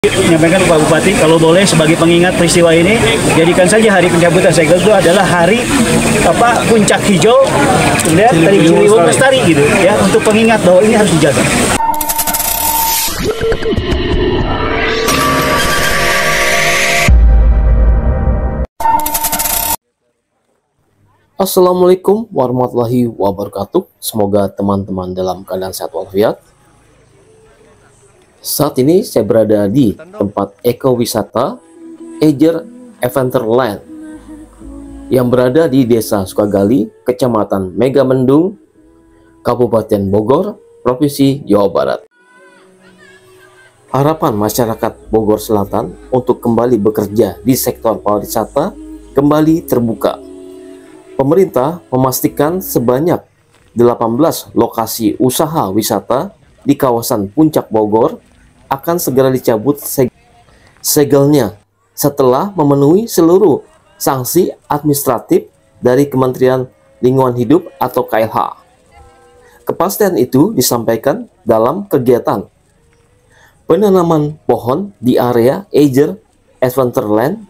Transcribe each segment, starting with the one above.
Menyampaikan Pak Bupati, kalau boleh sebagai pengingat peristiwa ini, jadikan saja hari pencabutan segel itu adalah hari puncak hijau dan dari Ciliwung Lestari gitu ya, untuk pengingat bahwa ini harus dijaga. Assalamualaikum warahmatullahi wabarakatuh. Semoga teman-teman dalam keadaan sehat walafiat. Saat ini saya berada di tempat ekowisata Eiger Adventureland yang berada di Desa Sukagali, Kecamatan Megamendung, Kabupaten Bogor, Provinsi Jawa Barat. Harapan masyarakat Bogor Selatan untuk kembali bekerja di sektor pariwisata kembali terbuka. Pemerintah memastikan sebanyak 18 lokasi usaha wisata di kawasan Puncak Bogor akan segera dicabut segelnya setelah memenuhi seluruh sanksi administratif dari Kementerian Lingkungan Hidup atau KLH. Kepastian itu disampaikan dalam kegiatan penanaman pohon di area Eiger Adventureland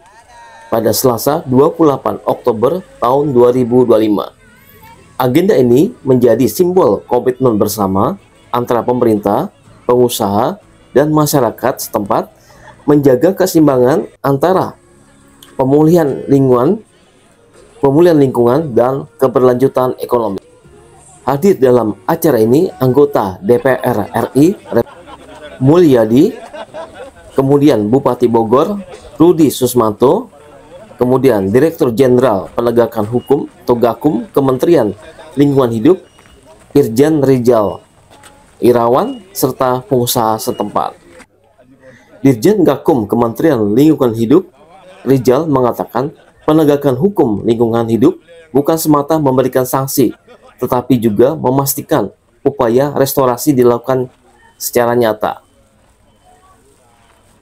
pada Selasa 28 Oktober tahun 2025. Agenda ini menjadi simbol komitmen bersama antara pemerintah, pengusaha, dan masyarakat setempat menjaga keseimbangan antara pemulihan lingkungan dan keberlanjutan ekonomi. Hadir dalam acara ini anggota DPR RI Mulyadi, kemudian Bupati Bogor Rudi Susmanto, kemudian Direktur Jenderal Penegakan Hukum atau Gakum Kementerian Lingkungan Hidup Irjen Rizal Irawan, serta pengusaha setempat. Dirjen Gakum Kementerian Lingkungan Hidup Rizal mengatakan penegakan hukum lingkungan hidup bukan semata memberikan sanksi, tetapi juga memastikan upaya restorasi dilakukan secara nyata.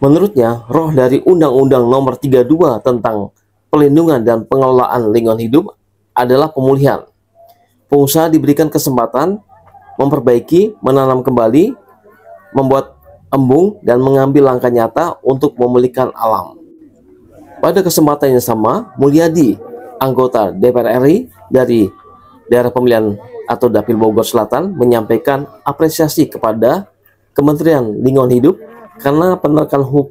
Menurutnya, roh dari Undang-Undang Nomor 32 tentang Pelindungan dan Pengelolaan Lingkungan Hidup adalah pemulihan. Pengusaha diberikan kesempatan memperbaiki, menanam kembali, membuat embung, dan mengambil langkah nyata untuk memulihkan alam. Pada kesempatan yang sama, Mulyadi, anggota DPR RI dari daerah pemilihan atau Dapil Bogor Selatan, menyampaikan apresiasi kepada Kementerian Lingkungan Hidup karena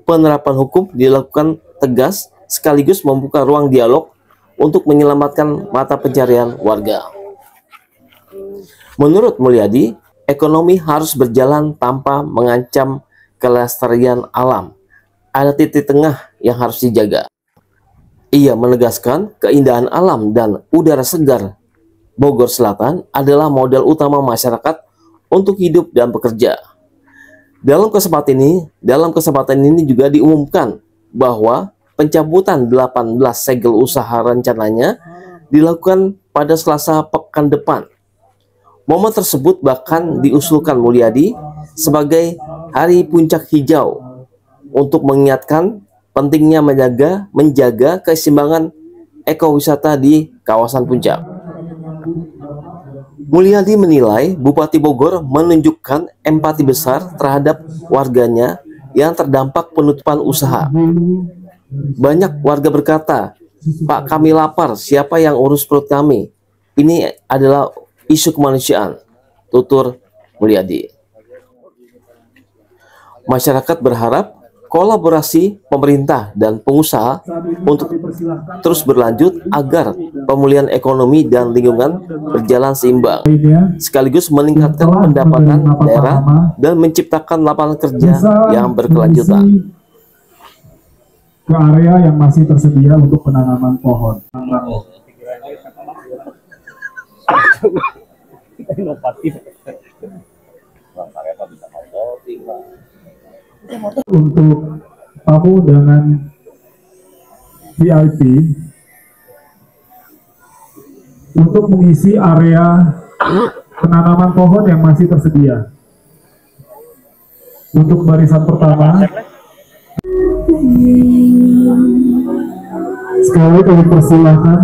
penerapan hukum dilakukan tegas sekaligus membuka ruang dialog untuk menyelamatkan mata pencarian warga. Menurut Mulyadi, ekonomi harus berjalan tanpa mengancam kelestarian alam. Ada titik tengah yang harus dijaga. Ia menegaskan keindahan alam dan udara segar Bogor Selatan adalah modal utama masyarakat untuk hidup dan bekerja. Dalam kesempatan ini juga diumumkan bahwa pencabutan 18 segel usaha rencananya dilakukan pada Selasa pekan depan. Momen tersebut bahkan diusulkan Mulyadi sebagai hari puncak hijau untuk mengingatkan pentingnya menjaga keseimbangan ekowisata di kawasan puncak. Mulyadi menilai Bupati Bogor menunjukkan empati besar terhadap warganya yang terdampak penutupan usaha. Banyak warga berkata, "Pak, kami lapar, siapa yang urus perut kami?" Ini adalah isu kemanusiaan, tutur Mulyadi. Masyarakat berharap kolaborasi pemerintah dan pengusaha untuk terus berlanjut agar pemulihan ekonomi dan lingkungan berjalan seimbang, sekaligus meningkatkan pendapatan daerah dan menciptakan lapangan kerja yang berkelanjutan. Ke area yang masih tersedia untuk penanaman pohon. Inovatif. Untuk tamu dengan VIP untuk mengisi area penanaman pohon yang masih tersedia. Untuk barisan pertama, sekali kami persilahkan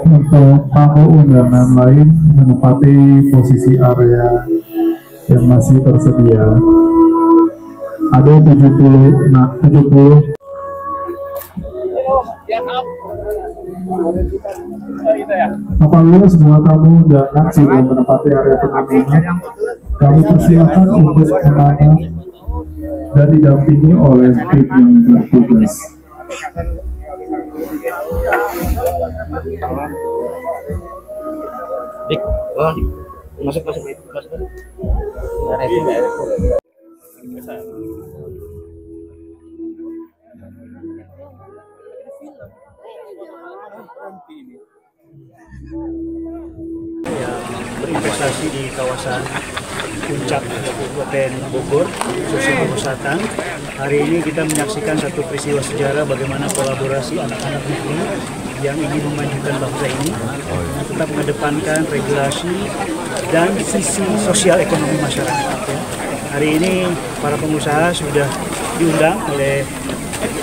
untuk tamu undangan lain menempati posisi area yang masih tersedia. ada 70, nah 70. Apabila semua tamu undangan sudah menempati area penampungan, kami persilakan untuk menanam dan didampingi oleh tim yang bertugas. Dik, masuk. Yang berinvestasi di kawasan Puncak Kabupaten Bogor, khususnya Bogor Selatan. Hari ini kita menyaksikan satu peristiwa sejarah bagaimana kolaborasi anak-anak negeri yang ingin memajukan bangsa ini, tetap mengedepankan regulasi dan sisi sosial ekonomi masyarakat. Hari ini para pengusaha sudah diundang oleh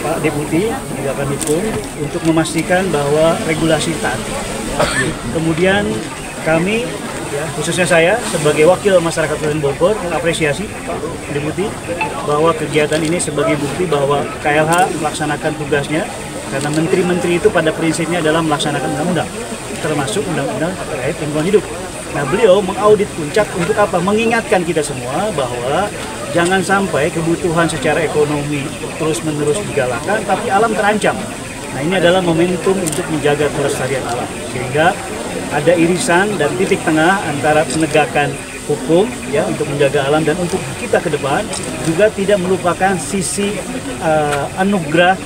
Pak Deputi Penegakan Hukum untuk memastikan bahwa regulasi taat. Kemudian kami, ya, khususnya saya sebagai wakil masyarakat Kabupaten Bogor mengapresiasi Pak Deputi bahwa kegiatan ini sebagai bukti bahwa KLH melaksanakan tugasnya, karena menteri-menteri itu pada prinsipnya adalah melaksanakan undang-undang, termasuk undang-undang terkait lingkungan hidup. Nah, beliau mengaudit Puncak untuk apa? Mengingatkan kita semua bahwa jangan sampai kebutuhan secara ekonomi terus-menerus digalakan, tapi alam terancam. Nah, ini adalah momentum untuk menjaga kelestarian alam, sehingga ada irisan dan titik tengah antara penegakan hukum, ya, untuk menjaga alam, dan untuk kita ke depan juga tidak melupakan sisi anugerah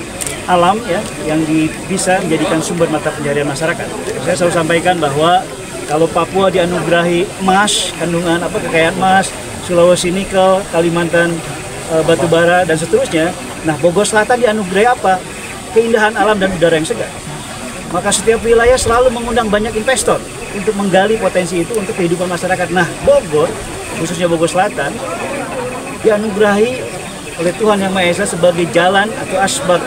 alam, ya, yang bisa menjadikan sumber mata pencaharian masyarakat. Saya selalu sampaikan bahwa kalau Papua dianugerahi emas, kandungan kekayaan emas, Sulawesi nikel, Kalimantan batu bara dan seterusnya. Nah, Bogor Selatan dianugerahi apa? Keindahan alam dan udara yang segar. Maka setiap wilayah selalu mengundang banyak investor untuk menggali potensi itu untuk kehidupan masyarakat. Nah, Bogor, khususnya Bogor Selatan, dianugerahi oleh Tuhan Yang Maha Esa sebagai jalan atau asbab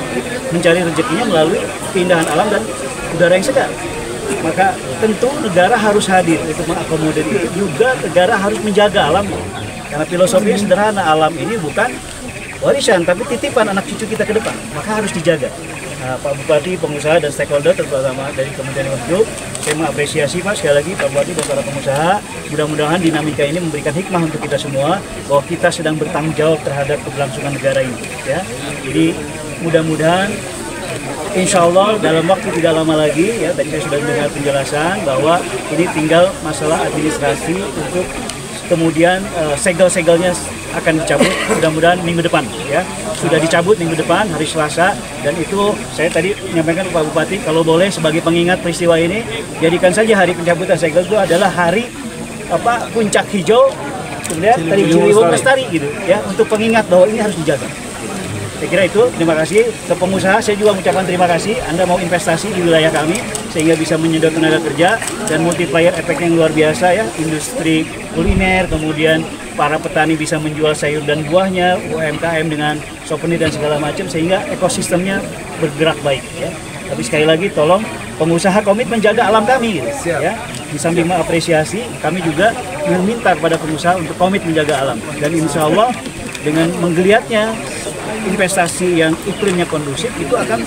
mencari rezekinya melalui keindahan alam dan udara yang segar. Maka tentu negara harus hadir untuk mengakomodir itu, juga negara harus menjaga alam. Karena filosofinya sederhana, alam ini bukan warisan tapi titipan anak cucu kita ke depan, maka harus dijaga. Nah, Pak Bupati, pengusaha dan stakeholder terutama dari Kementerian Lingkungan Hidup, saya mengapresiasi Pak sekali lagi Pak Bupati dan para pengusaha. Mudah-mudahan dinamika ini memberikan hikmah untuk kita semua bahwa kita sedang bertanggung jawab terhadap keberlangsungan negara ini. Ya, jadi mudah-mudahan insya Allah dalam waktu tidak lama lagi, ya, tadi saya sudah mendengar penjelasan bahwa ini tinggal masalah administrasi untuk kemudian segel-segelnya akan dicabut, mudah-mudahan minggu depan, ya, sudah dicabut minggu depan hari Selasa. Dan itu saya tadi menyampaikan ke Pak Bupati, kalau boleh sebagai pengingat peristiwa ini, jadikan saja hari pencabutan segel itu adalah hari puncak hijau, kemudian dari Ciliwung Lestari gitu, ya, untuk pengingat bahwa ini harus dijaga. Saya kira itu. Terima kasih ke pengusaha. Saya juga mengucapkan terima kasih Anda mau investasi di wilayah kami sehingga bisa menyedot tenaga kerja dan multiplier efek yang luar biasa, ya, industri kuliner, kemudian para petani bisa menjual sayur dan buahnya, UMKM dengan souvenir dan segala macam, sehingga ekosistemnya bergerak baik, ya. Tapi sekali lagi tolong pengusaha komit menjaga alam kami, gitu, ya. Di samping mengapresiasi, kami juga meminta kepada pengusaha untuk komit menjaga alam, dan insya Allah dengan menggeliatnya investasi yang iklimnya kondusif itu akan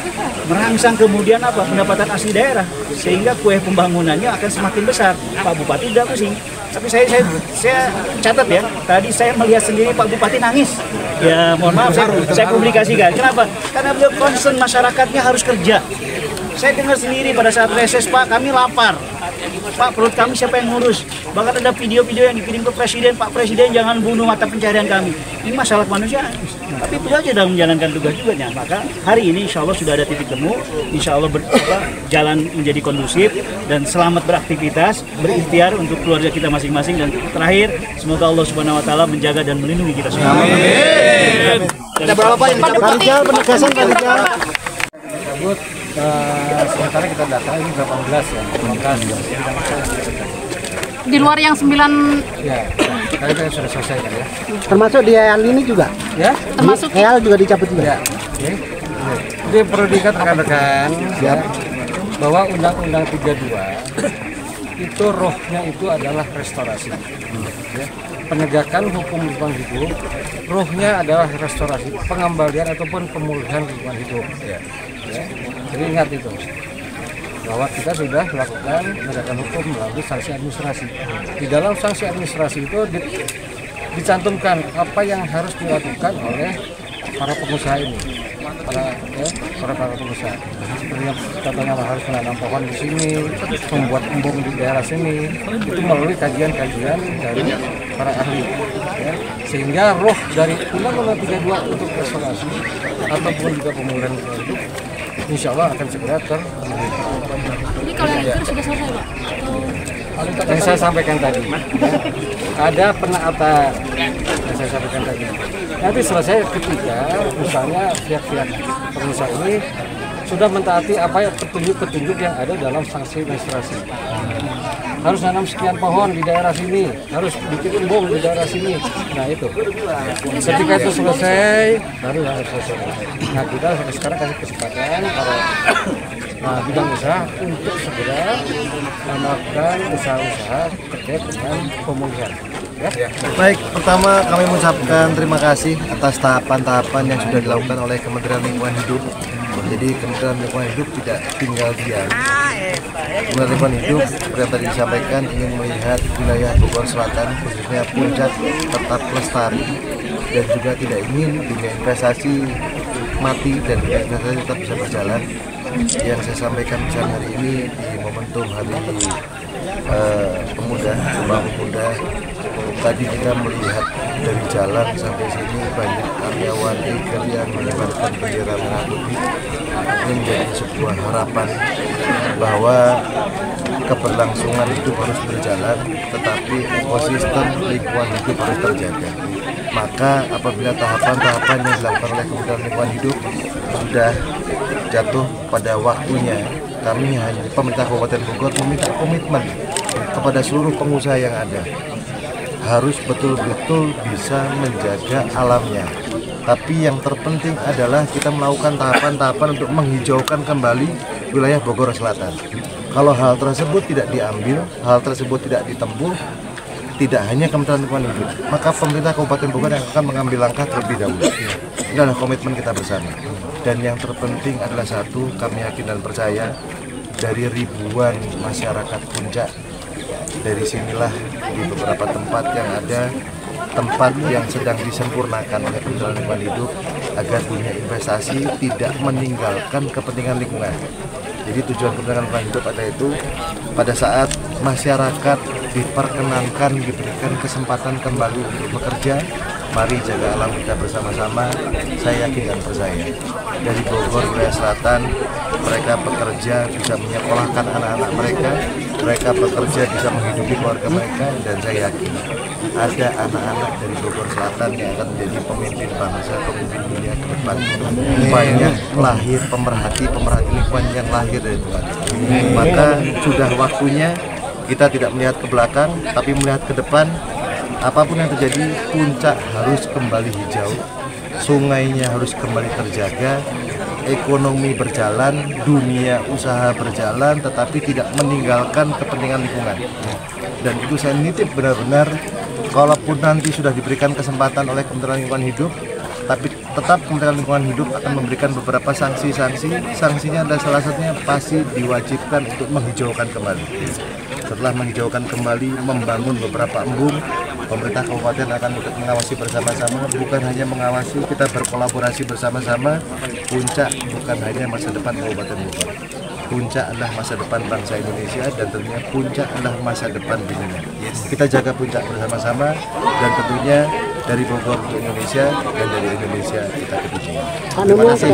merangsang kemudian pendapatan asli daerah, sehingga kue pembangunannya akan semakin besar. Pak Bupati tidak pusing, tapi saya catat, ya, tadi saya melihat sendiri Pak Bupati nangis. Ya, mohon maaf, saya publikasikan. Kenapa? Karena beliau concern masyarakatnya harus kerja. Saya dengar sendiri pada saat reses, Pak, kami lapar. Pak, perut kami siapa yang ngurus? Bahkan ada video-video yang dikirim ke Presiden, Pak Presiden jangan bunuh mata pencaharian kami. Ini masalah kemanusiaan. Tapi beliau aja dalam menjalankan tugas juga. Maka hari ini insya Allah sudah ada titik temu. Insya Allah jalan menjadi kondusif dan selamat beraktivitas, berikhtiar untuk keluarga kita masing-masing. Dan terakhir, semoga Allah Subhanahu Wa Taala menjaga dan melindungi kita semua. Amin. Ada berapa yang dicabut? Penegasan cabut. Sementara kita data ini 18, ya, 18 di luar yang 9, ya, tadi kita sudah selesai, ya. Termasuk di EAL ini juga, Ya, termasuk EAL juga dicabut juga. ya, oke. Jadi perlu diingat rekan-rekan, ya, bahwa Undang-Undang 32 itu rohnya itu adalah restorasi, ya. penegakan hukum lingkungan hidup, rohnya adalah restorasi, pengembalian ataupun pemulihan lingkungan hidup. Ya. Jadi ingat itu, bahwa kita sudah melakukan penegakan hukum melalui sanksi administrasi. Di dalam sanksi administrasi itu dicantumkan apa yang harus dilakukan oleh para pengusaha ini, para pengusaha. Seperti contohnya harus menanam pohon di sini, membuat embung di daerah sini, itu melalui kajian-kajian dari para ahli. Ya. Sehingga roh dari Undang-Undang 32 untuk restorasi ataupun juga pemulihan lingkungan hidup, insya Allah akan segera terpenuhi. Jadi kalau yang itu sudah selesai, Pak? Yang saya sampaikan tadi, ya, ada penaatan yang saya sampaikan tadi. Nanti selesai ketika misalnya pihak-pihak pengusaha ini sudah mentaati apa petunjuk-petunjuk yang ada dalam sanksi administrasi. Harus nanam sekian pohon di daerah sini, harus bikin embung di daerah sini. Nah itu, ketika itu selesai, baru harus selesai. Nah kita sekarang kasih kesempatan para bidang usaha untuk segera melakukan usaha-usaha terkait dengan pemulihan. Ya. Baik, pertama kami mengucapkan terima kasih atas tahapan-tahapan yang sudah dilakukan oleh Kementerian Lingkungan Hidup. Jadi Kementerian Lingkungan Hidup tidak tinggal diam. Kementerian Lingkungan Hidup seperti yang tadi disampaikan ingin melihat wilayah Bogor Selatan khususnya Puncak tetap lestari dan juga tidak ingin dunia investasi mati dan dunia investasi tetap bisa berjalan. Yang saya sampaikan misalnya hari ini di momentum Hari Pemuda, Sumpah Pemuda, tadi kita melihat dari jalan sampai sini banyak karyawan Iker yang mengibarkan bendera merah putih. Ini menjadi sebuah harapan bahwa keberlangsungan hidup harus berjalan, tetapi ekosistem lingkungan hidup harus terjaga. Maka apabila tahapan-tahapan yang dilakukan oleh Kementerian Lingkungan Hidup sudah jatuh pada waktunya, kami hanya pemerintah Kabupaten Bogor meminta komitmen kepada seluruh pengusaha yang ada harus betul-betul bisa menjaga alamnya. Tapi yang terpenting adalah kita melakukan tahapan-tahapan untuk menghijaukan kembali wilayah Bogor Selatan. Kalau hal tersebut tidak diambil, hal tersebut tidak ditempuh, tidak hanya Kementerian Lingkungan Hidup, maka pemerintah Kabupaten Bogor yang akan mengambil langkah terlebih dahulu. Ini adalah komitmen kita bersama. Dan yang terpenting adalah satu, kami yakin dan percaya dari ribuan masyarakat Puncak, dari sinilah di beberapa tempat yang ada tempat yang sedang disempurnakan oleh Kementerian Lingkungan Hidup agar dunia investasi tidak meninggalkan kepentingan lingkungan. Jadi tujuan Kementerian Lingkungan Hidup ada itu pada saat masyarakat diperkenankan, diberikan kesempatan kembali untuk bekerja, mari jaga alam kita bersama-sama. Saya yakin dan percaya dari Bogor wilayah Selatan mereka bekerja bisa menyekolahkan anak-anak mereka bekerja bisa menghidupi keluarga mereka, dan saya yakin ada anak-anak dari Bogor Selatan yang akan menjadi pemimpin bangsa, pemimpin dunia ke depan. Banyak lahir pemerhati lingkungan yang lahir dari Tuhan. Maka sudah waktunya kita tidak melihat ke belakang, tapi melihat ke depan. Apapun yang terjadi, Puncak harus kembali hijau, sungainya harus kembali terjaga, ekonomi berjalan, dunia usaha berjalan, tetapi tidak meninggalkan kepentingan lingkungan. Dan itu saya nitip benar-benar, kalaupun nanti sudah diberikan kesempatan oleh Kementerian Lingkungan Hidup, tapi tetap Kementerian Lingkungan Hidup akan memberikan beberapa sanksi-sanksi. Sanksinya adalah salah satunya pasti diwajibkan untuk menghijaukan kembali. Setelah menghijaukan kembali, membangun beberapa embung, pemerintah kabupaten akan mengawasi bersama-sama. Bukan hanya mengawasi, kita berkolaborasi bersama-sama. Puncak bukan hanya masa depan Kabupaten Bogor. Puncak adalah masa depan bangsa Indonesia, dan tentunya Puncak adalah masa depan dunia. Kita jaga Puncak bersama-sama, dan tentunya dari Bogor untuk Indonesia, dan dari Indonesia kita ke dunia. Terima kasih.